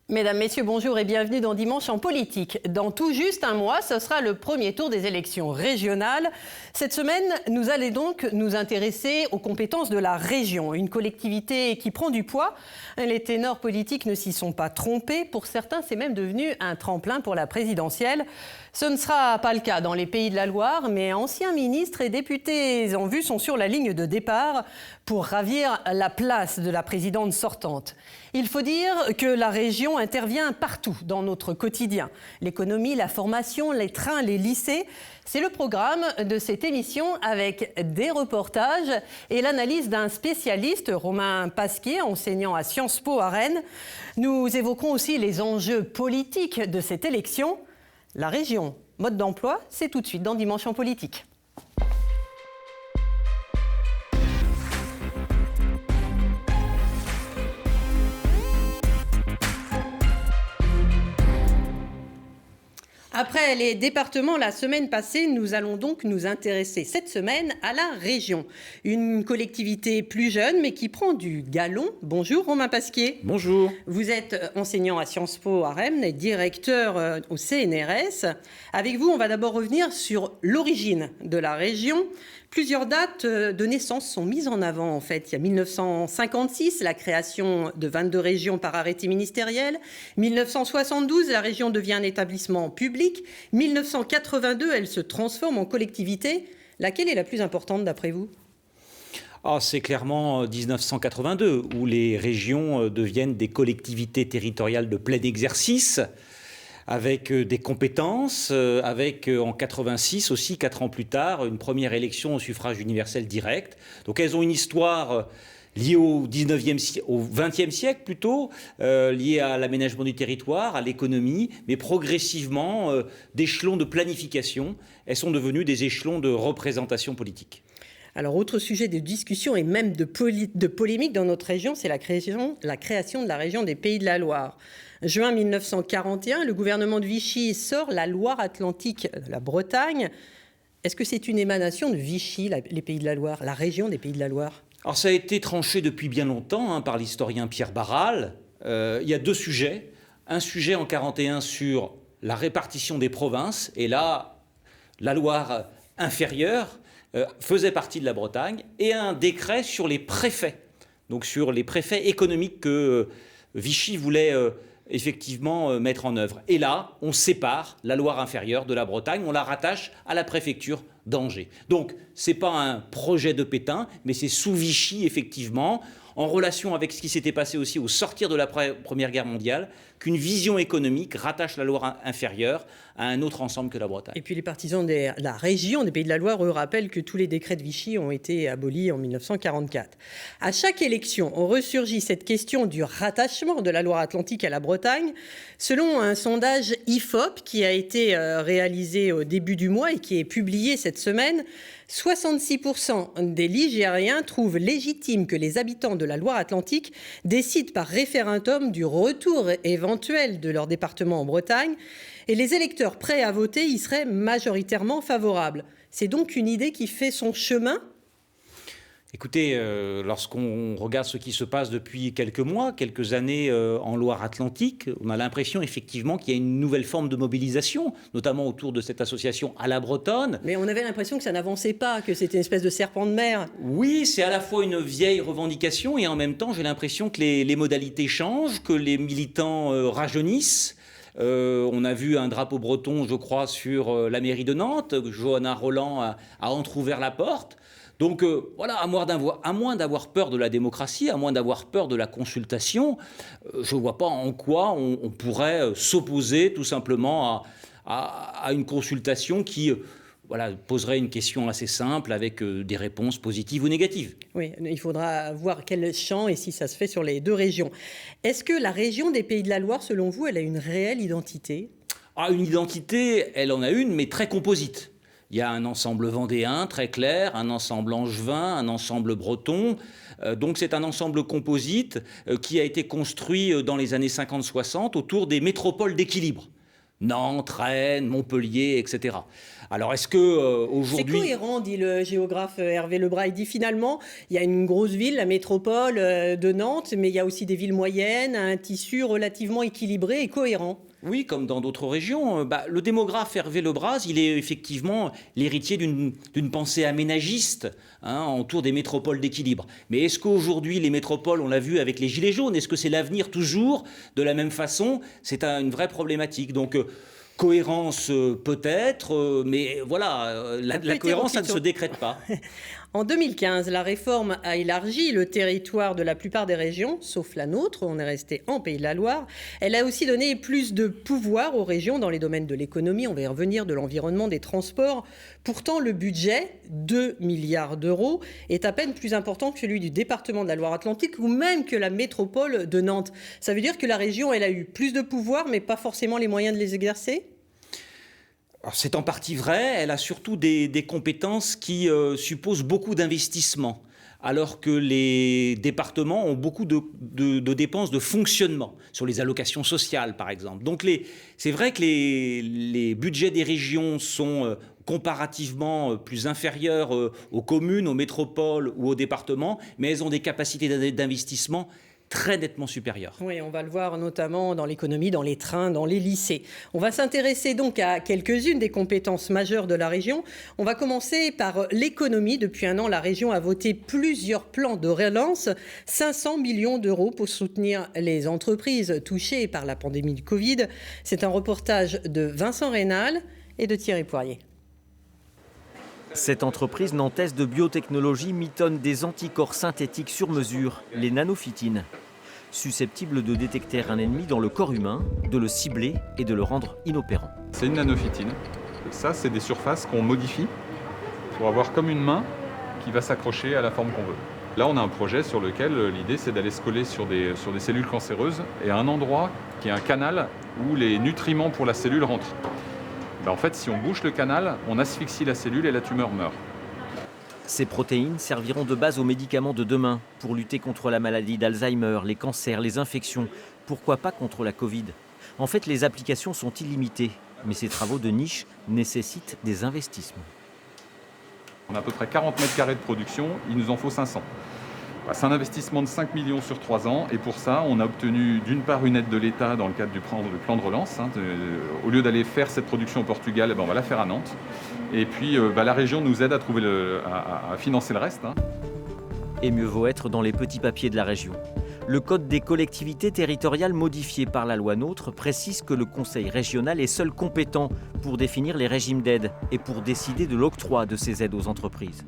Mesdames, Messieurs, bonjour et bienvenue dans Dimanche en politique. Dans tout juste un mois, ce sera le premier tour des élections régionales. Cette semaine, nous allons donc nous intéresser aux compétences de la région, une collectivité qui prend du poids. Les ténors politiques ne s'y sont pas trompés. Pour certains, c'est même devenu un tremplin pour la présidentielle. Ce ne sera pas le cas dans les Pays de la Loire, mais anciens ministres et députés en vue sont sur la ligne de départ pour ravir la place de la présidente sortante. Il faut dire que la région intervient partout dans notre quotidien. L'économie, la formation, les trains, les lycées, c'est le programme de cette émission avec des reportages et l'analyse d'un spécialiste, Romain Pasquier, enseignant à Sciences Po à Rennes. Nous évoquerons aussi les enjeux politiques de cette élection. La région, mode d'emploi, c'est tout de suite dans Dimanche en politique. Après les départements, la semaine passée, nous allons donc nous intéresser cette semaine à la région. Une collectivité plus jeune, mais qui prend du galon. Bonjour Romain Pasquier. Bonjour. Vous êtes enseignant à Sciences Po à Rennes et directeur au CNRS. Avec vous, on va d'abord revenir sur l'origine de la région. Plusieurs dates de naissance sont mises en avant, en fait. Il y a 1956, la création de 22 régions par arrêté ministériel. 1972, la région devient un établissement public. 1982, elle se transforme en collectivité. Laquelle est la plus importante d'après vous ? C'est clairement 1982, où les régions deviennent des collectivités territoriales de plein exercice, avec des compétences, avec en 86 aussi, 4 ans plus tard, une première élection au suffrage universel direct. Donc elles ont une histoire liée au 20e siècle plutôt, liée à l'aménagement du territoire, à l'économie, mais progressivement d'échelons de planification, elles sont devenues des échelons de représentation politique. Alors, autre sujet de discussion et même de polémique dans notre région, c'est la création de la région des Pays de la Loire. Juin 1941, le gouvernement de Vichy sort la Loire-Atlantique, la Bretagne. Est-ce que c'est une émanation de Vichy, les Pays de la Loire, la région des Pays de la Loire ? Alors ça a été tranché depuis bien longtemps par l'historien Pierre Barral. Il y a deux sujets. Un sujet en 1941 sur la répartition des provinces, et là, la Loire inférieure faisait partie de la Bretagne, et un décret sur les préfets, donc sur les préfets économiques que Vichy voulait effectivement mettre en œuvre. Et là, on sépare la Loire inférieure de la Bretagne, on la rattache à la préfecture d'Angers. Donc, ce n'est pas un projet de Pétain, mais c'est sous Vichy, effectivement, en relation avec ce qui s'était passé aussi au sortir de la Première Guerre mondiale, qu'une vision économique rattache la Loire inférieure à un autre ensemble que la Bretagne. Et puis les partisans de la région des Pays de la Loire, eux, rappellent que tous les décrets de Vichy ont été abolis en 1944. À chaque élection, on ressurgit cette question du rattachement de la Loire-Atlantique à la Bretagne. Selon un sondage IFOP qui a été réalisé au début du mois et qui est publié cette semaine, 66% des Ligériens trouvent légitime que les habitants de la Loire-Atlantique décident par référendum du retour éventuel de leur département en Bretagne, et les électeurs prêts à voter y seraient majoritairement favorables. C'est donc une idée qui fait son chemin ? Écoutez, lorsqu'on regarde ce qui se passe depuis quelques mois, quelques années en Loire-Atlantique, on a l'impression effectivement qu'il y a une nouvelle forme de mobilisation, notamment autour de cette association à la bretonne. Mais on avait l'impression que ça n'avançait pas, que c'était une espèce de serpent de mer. Oui, c'est à la fois une vieille revendication et en même temps j'ai l'impression que les modalités changent, que les militants rajeunissent. On a vu un drapeau breton, je crois, sur la mairie de Nantes. Johanna Roland a entrouvert la porte. Donc voilà, à moins d'avoir peur de la démocratie, à moins d'avoir peur de la consultation, je ne vois pas en quoi on pourrait s'opposer tout simplement à une consultation qui poserait une question assez simple avec des réponses positives ou négatives. Oui, il faudra voir quel champ et si ça se fait sur les deux régions. Est-ce que la région des Pays de la Loire, selon vous, elle a une réelle identité ? Une identité, elle en a une, mais très composite. Il y a un ensemble vendéen très clair, un ensemble angevin, un ensemble breton. Donc c'est un ensemble composite qui a été construit dans les années 50-60 autour des métropoles d'équilibre. Nantes, Rennes, Montpellier, etc. Alors est-ce que aujourd'hui... C'est cohérent, dit le géographe Hervé Lebras. Il dit finalement, il y a une grosse ville, la métropole de Nantes, mais il y a aussi des villes moyennes, un tissu relativement équilibré et cohérent. Oui, comme dans d'autres régions. Le démographe Hervé Lebras, il est effectivement l'héritier d'une pensée aménagiste autour des métropoles d'équilibre. Mais est-ce qu'aujourd'hui, les métropoles, on l'a vu avec les Gilets jaunes, est-ce que c'est l'avenir toujours de la même façon? C'est une vraie problématique. Donc, cohérence peut-être, mais voilà, la cohérence, ça ne se décrète pas. En 2015, la réforme a élargi le territoire de la plupart des régions, sauf la nôtre, on est resté en Pays de la Loire. Elle a aussi donné plus de pouvoir aux régions dans les domaines de l'économie, on va y revenir, de l'environnement, des transports. Pourtant, le budget, 2 milliards d'euros, est à peine plus important que celui du département de la Loire-Atlantique ou même que la métropole de Nantes. Ça veut dire que la région, elle a eu plus de pouvoir, mais pas forcément les moyens de les exercer ? Alors, c'est en partie vrai, elle a surtout des compétences qui supposent beaucoup d'investissements, alors que les départements ont beaucoup de dépenses de fonctionnement, sur les allocations sociales par exemple. Donc c'est vrai que les budgets des régions sont comparativement plus inférieurs aux communes, aux métropoles ou aux départements, mais elles ont des capacités d'investissement très nettement supérieure. Oui, on va le voir notamment dans l'économie, dans les trains, dans les lycées. On va s'intéresser donc à quelques-unes des compétences majeures de la région. On va commencer par l'économie. Depuis un an, la région a voté plusieurs plans de relance, 500 millions d'euros pour soutenir les entreprises touchées par la pandémie du Covid. C'est un reportage de Vincent Rénal et de Thierry Poirier. Cette entreprise nantaise de biotechnologie mitonne des anticorps synthétiques sur mesure, les nanophytines, susceptibles de détecter un ennemi dans le corps humain, de le cibler et de le rendre inopérant. C'est une nanophytine. Ça, c'est des surfaces qu'on modifie pour avoir comme une main qui va s'accrocher à la forme qu'on veut. Là, on a un projet sur lequel l'idée, c'est d'aller se coller sur des cellules cancéreuses et à un endroit qui est un canal où les nutriments pour la cellule rentrent. En fait, si on bouche le canal, on asphyxie la cellule et la tumeur meurt. Ces protéines serviront de base aux médicaments de demain pour lutter contre la maladie d'Alzheimer, les cancers, les infections, pourquoi pas contre la Covid. En fait, les applications sont illimitées, mais ces travaux de niche nécessitent des investissements. On a à peu près 40 mètres carrés de production, il nous en faut 500. C'est un investissement de 5 millions sur 3 ans et pour ça, on a obtenu d'une part une aide de l'État dans le cadre du plan de relance. Au lieu d'aller faire cette production au Portugal, on va la faire à Nantes. Et puis la région nous aide à financer le reste. Et mieux vaut être dans les petits papiers de la région. Le Code des collectivités territoriales modifié par la loi NOTRe précise que le Conseil régional est seul compétent pour définir les régimes d'aide et pour décider de l'octroi de ces aides aux entreprises.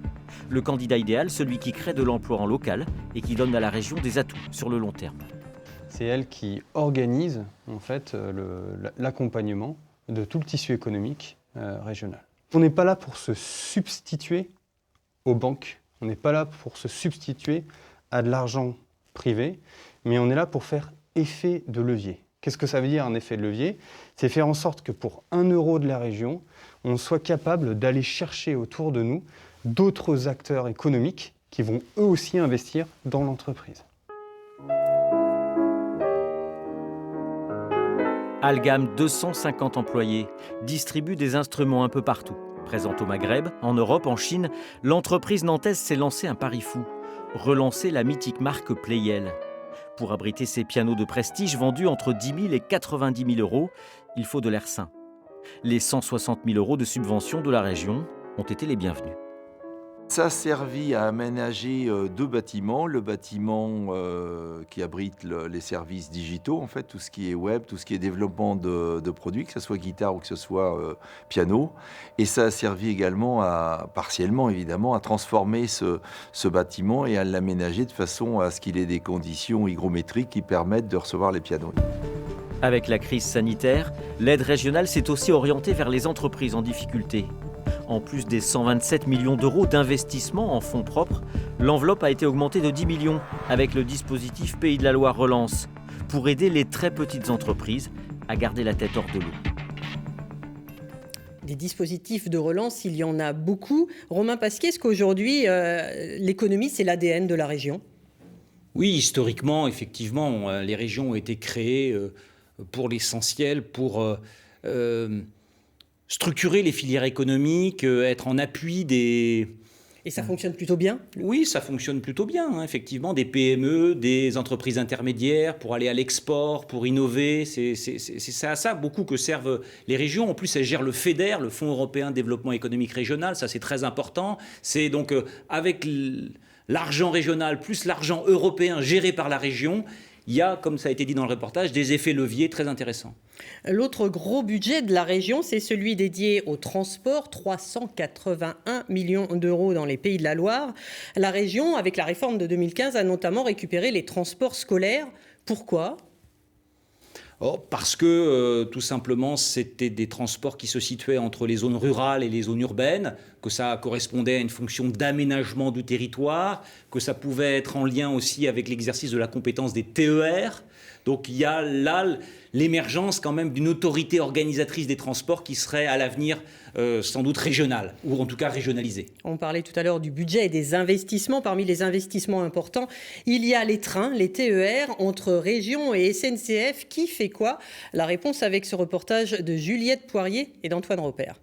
Le candidat idéal, celui qui crée de l'emploi en local et qui donne à la région des atouts sur le long terme. C'est elle qui organise en fait, l'accompagnement de tout le tissu économique régional. On n'est pas là pour se substituer aux banques, on n'est pas là pour se substituer à de l'argent privé, mais on est là pour faire effet de levier. Qu'est-ce que ça veut dire un effet de levier? C'est faire en sorte que pour 1 euro de la région, on soit capable d'aller chercher autour de nous d'autres acteurs économiques qui vont eux aussi investir dans l'entreprise. Algam, 250 employés, distribue des instruments un peu partout. Présente au Maghreb, en Europe, en Chine, l'entreprise nantaise s'est lancée un pari fou. Relancer la mythique marque Pleyel. Pour abriter ces pianos de prestige vendus entre 10 000 et 90 000 euros, il faut de l'air sain. Les 160 000 euros de subvention de la région ont été les bienvenus. Ça a servi à aménager 2 bâtiments. Le bâtiment qui abrite les services digitaux, en fait, tout ce qui est web, tout ce qui est développement de produits, que ce soit guitare ou que ce soit piano. Et ça a servi également, partiellement évidemment, à transformer ce bâtiment et à l'aménager de façon à ce qu'il ait des conditions hygrométriques qui permettent de recevoir les pianos. Avec la crise sanitaire, l'aide régionale s'est aussi orientée vers les entreprises en difficulté. En plus des 127 millions d'euros d'investissement en fonds propres, l'enveloppe a été augmentée de 10 millions avec le dispositif Pays de la Loire Relance pour aider les très petites entreprises à garder la tête hors de l'eau. Des dispositifs de relance, il y en a beaucoup. Romain Pasquier, est-ce qu'aujourd'hui, l'économie, c'est l'ADN de la région ? Oui, historiquement, effectivement, les régions ont été créées pour l'essentiel, pour structurer les filières économiques, être en appui des... Et ça fonctionne plutôt bien? Oui, ça fonctionne plutôt bien, hein, effectivement. Des PME, des entreprises intermédiaires pour aller à l'export, pour innover. C'est à ça beaucoup que servent les régions. En plus, elles gèrent le FEDER, le Fonds européen de développement économique régional. Ça, c'est très important. C'est donc avec l'argent régional plus l'argent européen géré par la région, il y a, comme ça a été dit dans le reportage, des effets leviers très intéressants. L'autre gros budget de la région, c'est celui dédié au transport, 381 millions d'euros dans les Pays de la Loire. La région, avec la réforme de 2015, a notamment récupéré les transports scolaires. Pourquoi ? Parce que, tout simplement, c'était des transports qui se situaient entre les zones rurales et les zones urbaines, que ça correspondait à une fonction d'aménagement du territoire, que ça pouvait être en lien aussi avec l'exercice de la compétence des TER. Donc il y a là l'émergence quand même d'une autorité organisatrice des transports qui serait à l'avenir sans doute régionale, ou en tout cas régionalisée. On parlait tout à l'heure du budget et des investissements. Parmi les investissements importants, il y a les trains, les TER, entre régions et SNCF. Qui fait quoi? La réponse avec ce reportage de Juliette Poirier et d'Antoine Repère.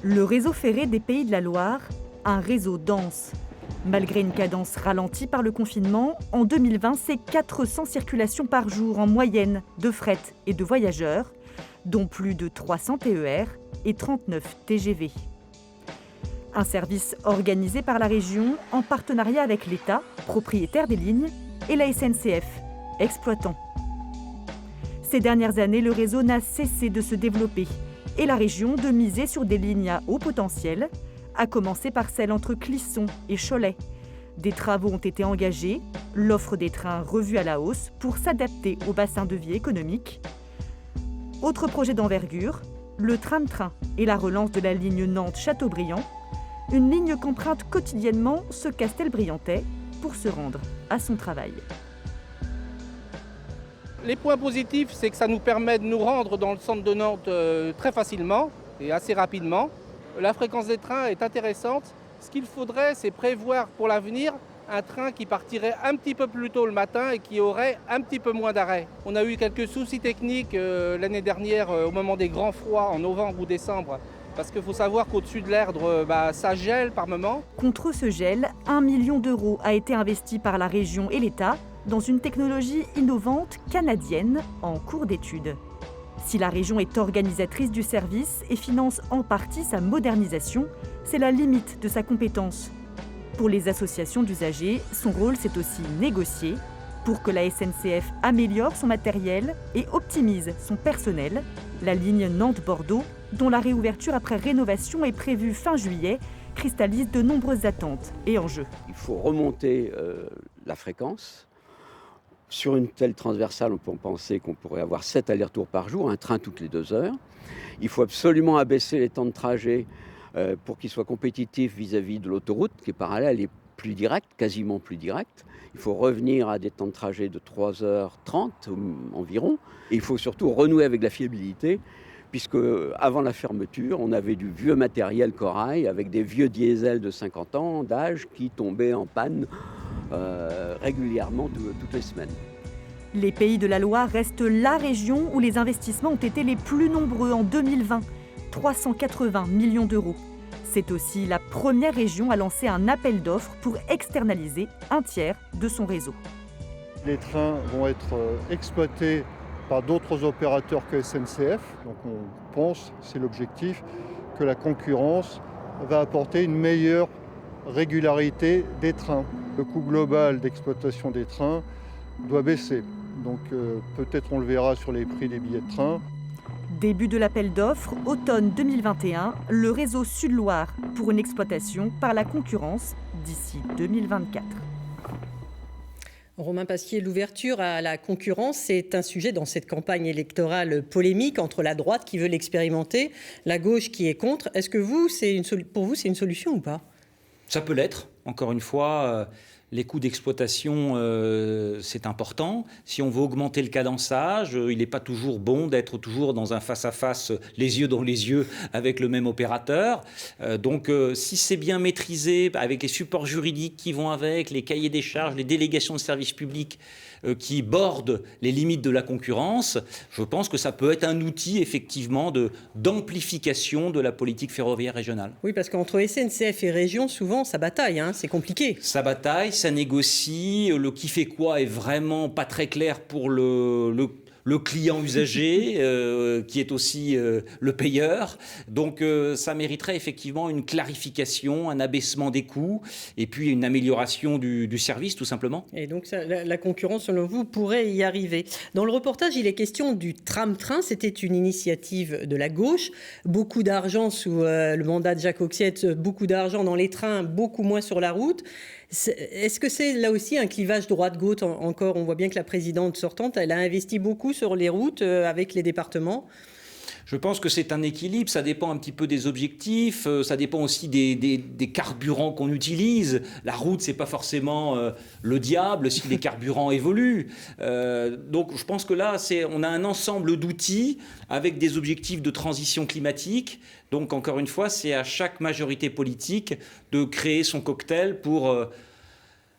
Le réseau ferré des Pays de la Loire, un réseau dense. Malgré une cadence ralentie par le confinement, en 2020, c'est 400 circulations par jour en moyenne de fret et de voyageurs, dont plus de 300 TER et 39 TGV. Un service organisé par la région en partenariat avec l'État, propriétaire des lignes, et la SNCF, exploitant. Ces dernières années, le réseau n'a cessé de se développer et la région de miser sur des lignes à haut potentiel, à commencer par celle entre Clisson et Cholet. Des travaux ont été engagés, l'offre des trains revue à la hausse pour s'adapter au bassin de vie économique. Autre projet d'envergure, le train-train et la relance de la ligne Nantes-Châteaubriand, une ligne qu'emprunte quotidiennement ce Castelbriantais pour se rendre à son travail. Les points positifs, c'est que ça nous permet de nous rendre dans le centre de Nantes très facilement et assez rapidement. La fréquence des trains est intéressante. Ce qu'il faudrait, c'est prévoir pour l'avenir un train qui partirait un petit peu plus tôt le matin et qui aurait un petit peu moins d'arrêts. On a eu quelques soucis techniques l'année dernière au moment des grands froids en novembre ou décembre. Parce qu'il faut savoir qu'au-dessus de l'Erdre, ça gèle par moment. Contre ce gel, 1 million d'euros a été investi par la région et l'État dans une technologie innovante canadienne en cours d'étude. Si la région est organisatrice du service et finance en partie sa modernisation, c'est la limite de sa compétence. Pour les associations d'usagers, son rôle, c'est aussi négocier pour que la SNCF améliore son matériel et optimise son personnel. La ligne Nantes-Bordeaux, dont la réouverture après rénovation est prévue fin juillet, cristallise de nombreuses attentes et enjeux. Il faut remonter la fréquence. Sur une telle transversale, on peut penser qu'on pourrait avoir 7 allers-retours par jour, un train toutes les 2 heures. Il faut absolument abaisser les temps de trajet pour qu'ils soient compétitifs vis-à-vis de l'autoroute, qui est parallèle et plus directe, quasiment plus directe. Il faut revenir à des temps de trajet de 3h30 environ. Et il faut surtout renouer avec la fiabilité, puisque avant la fermeture, on avait du vieux matériel corail avec des vieux diesels de 50 ans d'âge qui tombaient en panne régulièrement toutes les semaines. Les Pays de la Loire restent la région où les investissements ont été les plus nombreux en 2020, 380 millions d'euros. C'est aussi la première région à lancer un appel d'offres pour externaliser un tiers de son réseau. Les trains vont être exploités par d'autres opérateurs que SNCF. Donc on pense, c'est l'objectif, que la concurrence va apporter une meilleure régularité des trains. Le coût global d'exploitation des trains doit baisser. Donc peut-être on le verra sur les prix des billets de train. Début de l'appel d'offres, automne 2021, le réseau Sud-Loire pour une exploitation par la concurrence d'ici 2024. Romain Pasquier, l'ouverture à la concurrence, c'est un sujet dans cette campagne électorale polémique entre la droite qui veut l'expérimenter, la gauche qui est contre. Est-ce que pour vous, c'est une solution ou pas ? Ça peut l'être. Encore une fois, les coûts d'exploitation, c'est important. Si on veut augmenter le cadençage, il n'est pas toujours bon d'être toujours dans un face-à-face, les yeux dans les yeux, avec le même opérateur. Donc, si c'est bien maîtrisé, avec les supports juridiques qui vont avec, les cahiers des charges, les délégations de services publics qui bordent les limites de la concurrence, je pense que ça peut être un outil effectivement d'amplification de la politique ferroviaire régionale. Oui, parce qu'entre SNCF et région, souvent, ça bataille, hein, c'est compliqué. Ça bataille, ça négocie, le qui fait quoi est vraiment pas très clair pour le client usager, qui est aussi le payeur. Donc ça mériterait effectivement une clarification, un abaissement des coûts, et puis une amélioration du service, tout simplement. Et donc ça, la concurrence, selon vous, pourrait y arriver. Dans le reportage, il est question du tram-train. C'était une initiative de la gauche. Beaucoup d'argent sous le mandat de Jacques Oxiette, beaucoup d'argent dans les trains, beaucoup moins sur la route. Est-ce que c'est là aussi un clivage droite-gauche encore? On voit bien que la présidente sortante, elle a investi beaucoup sur les routes avec les départements. Je pense que c'est un équilibre, ça dépend un petit peu des objectifs, ça dépend aussi des carburants qu'on utilise. La route, c'est pas forcément le diable si les carburants évoluent. Donc je pense que là, on a un ensemble d'outils avec des objectifs de transition climatique. Donc encore une fois, c'est à chaque majorité politique de créer son cocktail pour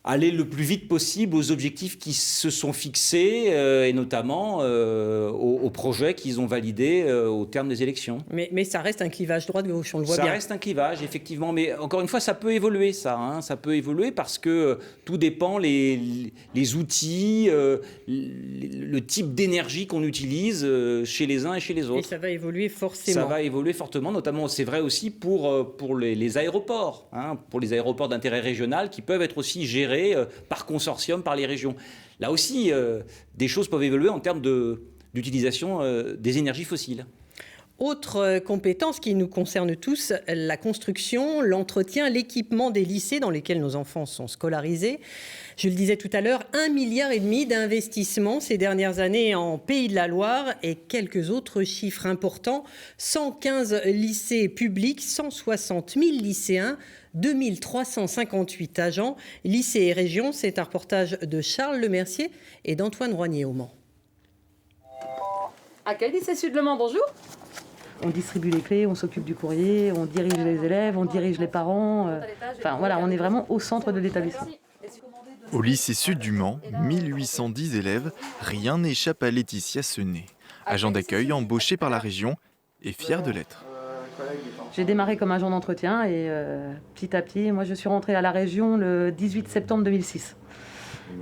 aller le plus vite possible aux objectifs qui se sont fixés et notamment aux projets qu'ils ont validés au terme des élections. Mais ça reste un clivage droite-gauche, on le voit bien. Ça reste un clivage, effectivement. Mais encore une fois, ça peut évoluer, ça. Hein. Ça peut évoluer parce que tout dépend les outils, le type d'énergie qu'on utilise chez les uns et chez les autres. Et ça va évoluer forcément. Ça va évoluer fortement, notamment, c'est vrai aussi pour les aéroports, hein, pour les aéroports d'intérêt régional qui peuvent être aussi gérés par consortium, par les régions. Là aussi, des choses peuvent évoluer en termes d'utilisation des énergies fossiles. Autre compétence qui nous concerne tous, la construction, l'entretien, l'équipement des lycées dans lesquels nos enfants sont scolarisés. Je le disais tout à l'heure, 1,5 milliard d'investissements ces dernières années en Pays de la Loire et quelques autres chiffres importants. 115 lycées publics, 160 000 lycéens, 2358 agents. Lycées et régions, c'est un reportage de Charles Lemercier et d'Antoine Roignet au Mans. Accueil lycée Sud Le Mans, bonjour. On distribue les clés, on s'occupe du courrier, on dirige les élèves, on dirige les parents. Enfin voilà, on est vraiment au centre de l'établissement. Au lycée Sud du Mans, 1810 élèves, rien n'échappe à Laetitia Senet, agent d'accueil embauché par la région et fière de l'être. J'ai démarré comme agent d'entretien et petit à petit, moi je suis rentrée à la région le 18 septembre 2006.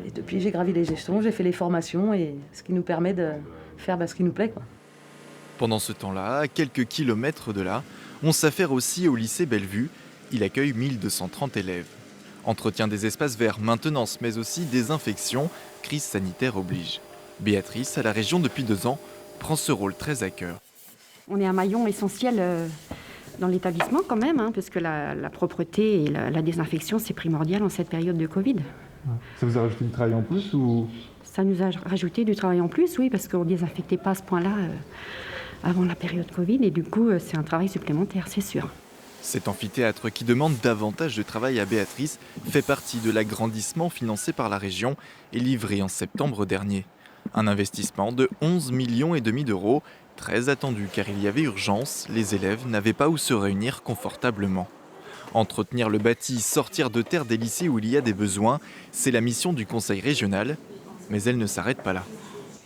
Et depuis j'ai gravi les échelons, j'ai fait les formations et ce qui nous permet de faire ce qui nous plaît, quoi. Pendant ce temps-là, à quelques kilomètres de là, on s'affaire aussi au lycée Bellevue. Il accueille 1230 élèves. Entretien des espaces verts, maintenance, mais aussi désinfection, crise sanitaire oblige. Béatrice, à la région depuis 2 ans, prend ce rôle très à cœur. On est un maillon essentiel dans l'établissement quand même, hein, parce que la propreté et la désinfection, c'est primordial en cette période de Covid. Ça vous a rajouté du travail en plus ou... Ça nous a rajouté du travail en plus, oui, parce qu'on ne désinfectait pas à ce point-là avant la période Covid, et du coup, c'est un travail supplémentaire, c'est sûr. Cet amphithéâtre qui demande davantage de travail à Béatrice fait partie de l'agrandissement financé par la région et livré en septembre dernier. Un investissement de 11,5 millions d'euros, très attendu car il y avait urgence, les élèves n'avaient pas où se réunir confortablement. Entretenir le bâti, sortir de terre des lycées où il y a des besoins, c'est la mission du conseil régional, mais elle ne s'arrête pas là.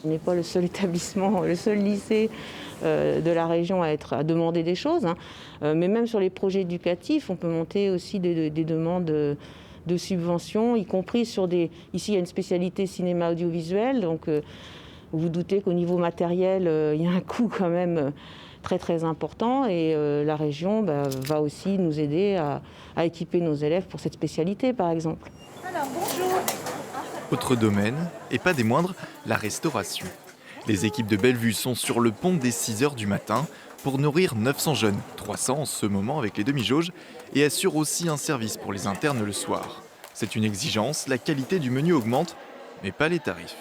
On n'est pas le seul établissement, le seul lycée de la région à demander des choses, hein. Mais même sur les projets éducatifs, on peut monter aussi des demandes de subventions, y compris sur des... Ici, il y a une spécialité cinéma audiovisuel, donc vous vous doutez qu'au niveau matériel, il y a un coût quand même très très important, et la région va aussi nous aider à équiper nos élèves pour cette spécialité, par exemple. Alors, bonjour. Autre domaine, et pas des moindres, la restauration. Les équipes de Bellevue sont sur le pont dès 6h du matin pour nourrir 900 jeunes, 300 en ce moment avec les demi-jauges, et assurent aussi un service pour les internes le soir. C'est une exigence, la qualité du menu augmente, mais pas les tarifs.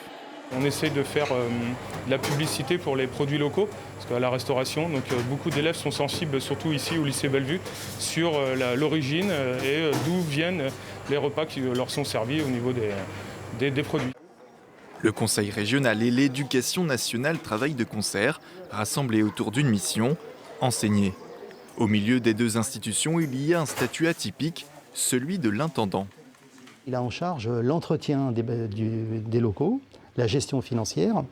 On essaye de faire de la publicité pour les produits locaux, parce qu'à la restauration, donc, beaucoup d'élèves sont sensibles, surtout ici au lycée Bellevue, sur l'origine et d'où viennent les repas qui leur sont servis au niveau des produits. Le Conseil régional et l'Éducation nationale travaillent de concert, rassemblés autour d'une mission, enseigner. Au milieu des 2 institutions, il y a un statut atypique, celui de l'intendant. Il a en charge l'entretien des locaux, la gestion financière.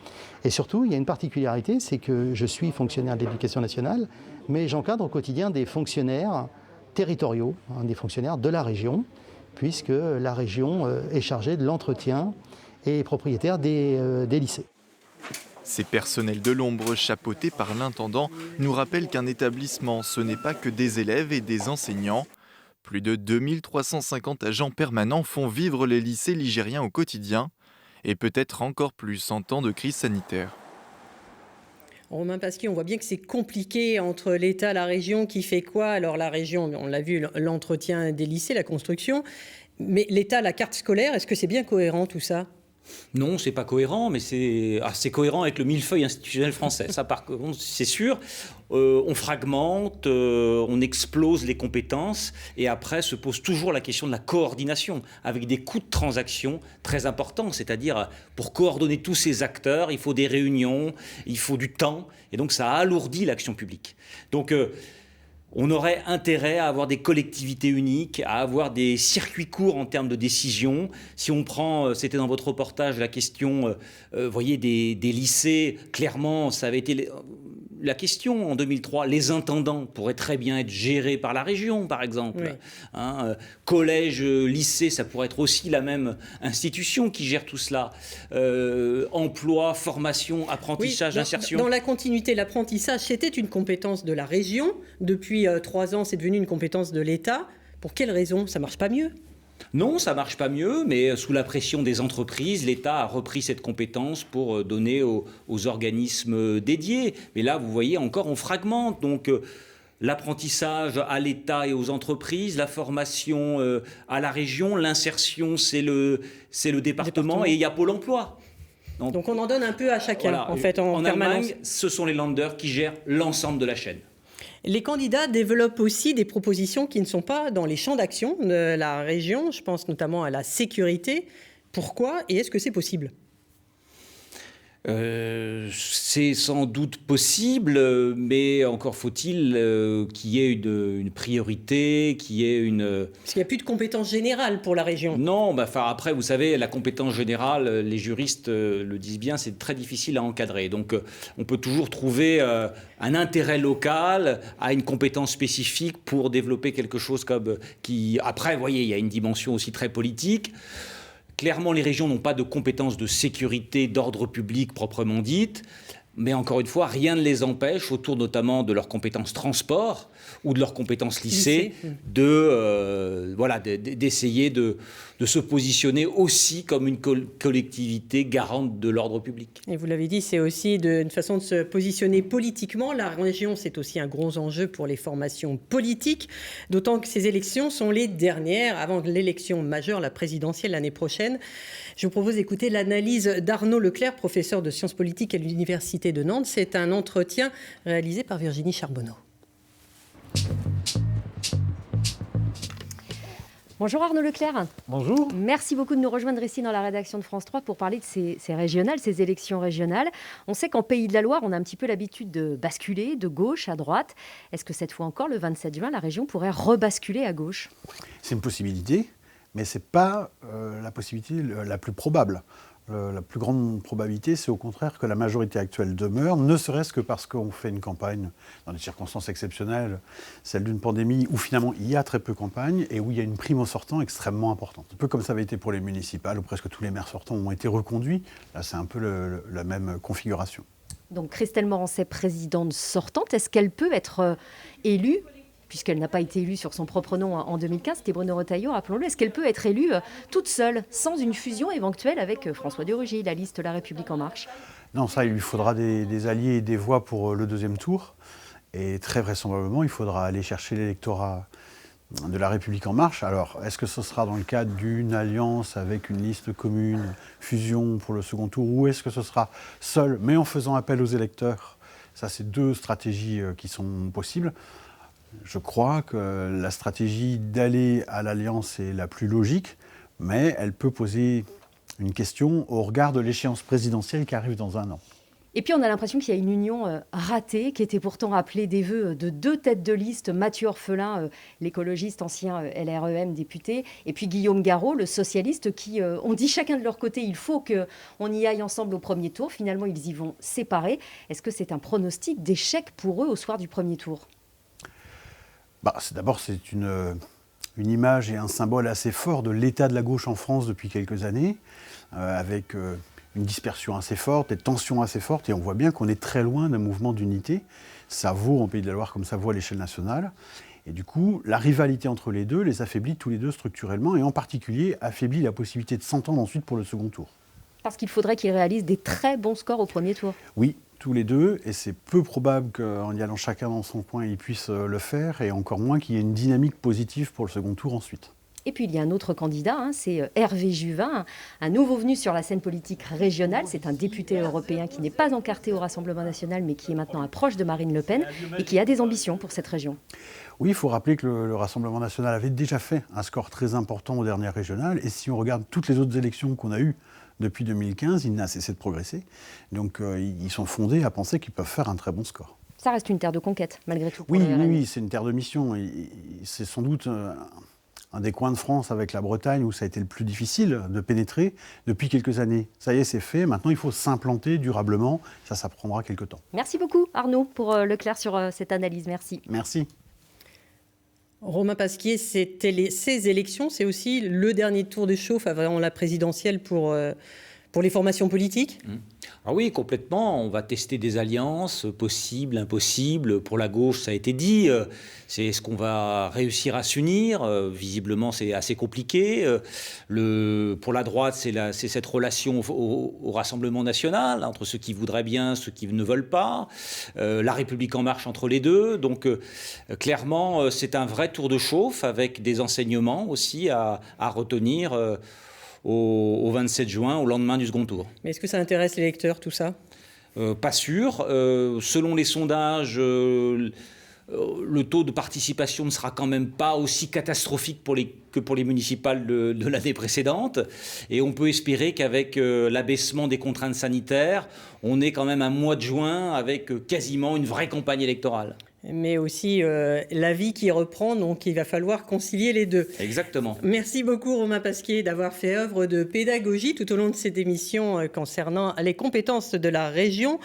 Et surtout, il y a une particularité, c'est que je suis fonctionnaire de l'Éducation nationale, mais j'encadre au quotidien des fonctionnaires territoriaux, des fonctionnaires de la région, puisque la région est chargée de l'entretien et est propriétaire des lycées. Ces personnels de l'ombre chapeautés par l'intendant nous rappellent qu'un établissement, ce n'est pas que des élèves et des enseignants. Plus de 2350 agents permanents font vivre les lycées ligériens au quotidien, et peut-être encore plus en temps de crise sanitaire. Romain Pasquier, on voit bien que c'est compliqué entre l'État et la région, qui fait quoi? Alors la région, on l'a vu, l'entretien des lycées, la construction, mais l'État, la carte scolaire, est-ce que c'est bien cohérent tout ça? Non, c'est pas cohérent, mais c'est cohérent avec le millefeuille institutionnel français. Ça, par contre, c'est sûr. On fragmente, on explose les compétences, et après se pose toujours la question de la coordination, avec des coûts de transaction très importants. C'est-à-dire, pour coordonner tous ces acteurs, il faut des réunions, il faut du temps, et donc ça alourdit l'action publique. Donc, on aurait intérêt à avoir des collectivités uniques, à avoir des circuits courts en termes de décision. Si on prend, c'était dans votre reportage, la question, voyez, des lycées, clairement, ça avait été la question en 2003. Les intendants pourraient très bien être gérés par la région, par exemple. Oui. Collège, lycée, ça pourrait être aussi la même institution qui gère tout cela. Emploi, formation, apprentissage, insertion. Dans la continuité, l'apprentissage, c'était une compétence de la région. Depuis 3 ans, c'est devenu une compétence de l'État. Pour quelles raisons? Ça ne marche pas mieux? Non, ça ne marche pas mieux, mais sous la pression des entreprises, l'État a repris cette compétence pour donner aux organismes dédiés. Mais là, vous voyez, encore, on fragmente. Donc, l'apprentissage à l'État et aux entreprises, la formation à la région, l'insertion, c'est le département, et il y a Pôle emploi. Donc, on en donne un peu à chacun, voilà, en fait, en permanence. Allemagne, ce sont les Länder qui gèrent l'ensemble de la chaîne. Les candidats développent aussi des propositions qui ne sont pas dans les champs d'action de la région. Je pense notamment à la sécurité. Pourquoi et est-ce que c'est possible? C'est sans doute possible, mais encore faut-il qu'il y ait une priorité, qu'il y ait une... Parce qu'il n'y a plus de compétence générale pour la région. Non, après, vous savez, la compétence générale, les juristes le disent bien, c'est très difficile à encadrer. Donc, on peut toujours trouver un intérêt local à une compétence spécifique pour développer quelque chose comme qui... Après, vous voyez, il y a une dimension aussi très politique. Clairement, les régions n'ont pas de compétences de sécurité, d'ordre public proprement dites, mais encore une fois, rien ne les empêche, autour notamment de leurs compétences transport ou de leurs compétences lycée, d'essayer de se positionner aussi comme une collectivité garante de l'ordre public. Et vous l'avez dit, c'est aussi une façon de se positionner politiquement. La région, c'est aussi un gros enjeu pour les formations politiques, d'autant que ces élections sont les dernières avant l'élection majeure, la présidentielle l'année prochaine. Je vous propose d'écouter l'analyse d'Arnaud Leclerc, professeur de sciences politiques à l'Université de Nantes. C'est un entretien réalisé par Virginie Charbonneau. Bonjour Arnaud Leclerc. Bonjour. Merci beaucoup de nous rejoindre ici dans la rédaction de France 3 pour parler de ces régionales, ces élections régionales. On sait qu'en Pays de la Loire, on a un petit peu l'habitude de basculer de gauche à droite. Est-ce que cette fois encore, le 27 juin, la région pourrait rebasculer à gauche? C'est une possibilité, mais ce n'est pas la possibilité la plus probable. La plus grande probabilité, c'est au contraire que la majorité actuelle demeure, ne serait-ce que parce qu'on fait une campagne dans des circonstances exceptionnelles, celle d'une pandémie où finalement il y a très peu de campagne et où il y a une prime au sortant extrêmement importante. Un peu comme ça avait été pour les municipales, où presque tous les maires sortants ont été reconduits. Là, c'est un peu la même configuration. Donc Christelle Morançais, présidente sortante, est-ce qu'elle peut être élue, puisqu'elle n'a pas été élue sur son propre nom en 2015, c'était Bruno Retailleau, rappelons-le, est-ce qu'elle peut être élue toute seule, sans une fusion éventuelle avec François de Rugy, la liste La République En Marche? Non, ça, il lui faudra des alliés et des voix pour le deuxième tour. Et très vraisemblablement, il faudra aller chercher l'électorat de La République En Marche. Alors, est-ce que ce sera dans le cadre d'une alliance avec une liste commune, fusion pour le second tour, ou est-ce que ce sera seul, mais en faisant appel aux électeurs? Ça, c'est deux stratégies qui sont possibles. Je crois que la stratégie d'aller à l'alliance est la plus logique, mais elle peut poser une question au regard de l'échéance présidentielle qui arrive dans un an. Et puis on a l'impression qu'il y a une union ratée, qui était pourtant appelée des vœux de 2 têtes de liste, Mathieu Orphelin, l'écologiste ancien LREM député, et puis Guillaume Garot, le socialiste, qui ont dit chacun de leur côté, il faut qu'on y aille ensemble au premier tour. Finalement, ils y vont séparés. Est-ce que c'est un pronostic d'échec pour eux au soir du premier tour ? D'abord, c'est une image et un symbole assez fort de l'état de la gauche en France depuis quelques années, avec une dispersion assez forte, des tensions assez fortes, et on voit bien qu'on est très loin d'un mouvement d'unité. Ça vaut en Pays de la Loire comme ça vaut à l'échelle nationale. Et du coup, la rivalité entre les deux les affaiblit tous les deux structurellement, et en particulier affaiblit la possibilité de s'entendre ensuite pour le second tour. Parce qu'il faudrait qu'ils réalisent des très bons scores au premier tour. Oui, tous les deux, et c'est peu probable qu'en y allant chacun dans son coin, ils puissent le faire, et encore moins qu'il y ait une dynamique positive pour le second tour ensuite. Et puis il y a un autre candidat, c'est Hervé Juvin, un nouveau venu sur la scène politique régionale. C'est un député européen qui n'est pas encarté au Rassemblement national, mais qui est maintenant proche de Marine Le Pen et qui a des ambitions pour cette région. Oui, il faut rappeler que le Rassemblement national avait déjà fait un score très important aux dernières régionales, et si on regarde toutes les autres élections qu'on a eues depuis 2015, il n'a cessé de progresser. Donc ils sont fondés à penser qu'ils peuvent faire un très bon score. Ça reste une terre de conquête, malgré tout. Oui, c'est une terre de mission. C'est sans doute un des coins de France avec la Bretagne où ça a été le plus difficile de pénétrer depuis quelques années. Ça y est, c'est fait. Maintenant, il faut s'implanter durablement. Ça prendra quelques temps. Merci beaucoup, Arnaud, pour le clair sur cette analyse. Merci. Merci. Romain Pasquier, ces élections, c'est aussi le dernier tour de chauffe avant la présidentielle pour les formations politiques ? Ah oui, complètement. On va tester des alliances possibles, impossibles. Pour la gauche, ça a été dit. C'est est-ce qu'on va réussir à s'unir ? Visiblement, c'est assez compliqué. Pour la droite, c'est cette relation au Rassemblement national, entre ceux qui voudraient bien, ceux qui ne veulent pas. La République en marche entre les deux. Donc, clairement, c'est un vrai tour de chauffe avec des enseignements aussi à retenir au 27 juin, au lendemain du second tour. Mais est-ce que ça intéresse les lecteurs, tout ça ? Pas sûr. Selon les sondages, le taux de participation ne sera quand même pas aussi catastrophique que pour les municipales de l'année précédente. Et on peut espérer qu'avec l'abaissement des contraintes sanitaires, on ait quand même un mois de juin avec quasiment une vraie campagne électorale. Mais aussi la vie qui reprend, donc il va falloir concilier les deux. Exactement. Merci beaucoup Romain Pasquier d'avoir fait œuvre de pédagogie tout au long de cette émission concernant les compétences de la région.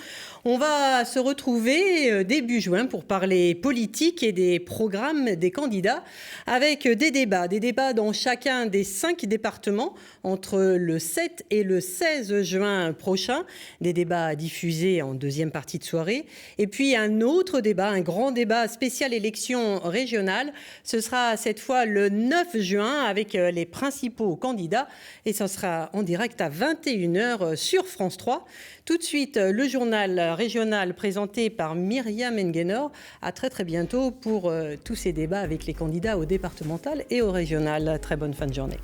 On va se retrouver début juin pour parler politique et des programmes des candidats avec des débats dans chacun des 5 départements entre le 7 et le 16 juin prochain. Des débats diffusés en deuxième partie de soirée. Et puis un autre débat, un grand débat spécial élection régionale. Ce sera cette fois le 9 juin avec les principaux candidats et ça sera en direct à 21h sur France 3. Tout de suite, le journal régional présenté par Myriam Engenor. À très bientôt pour tous ces débats avec les candidats au départemental et au régional. Très bonne fin de journée.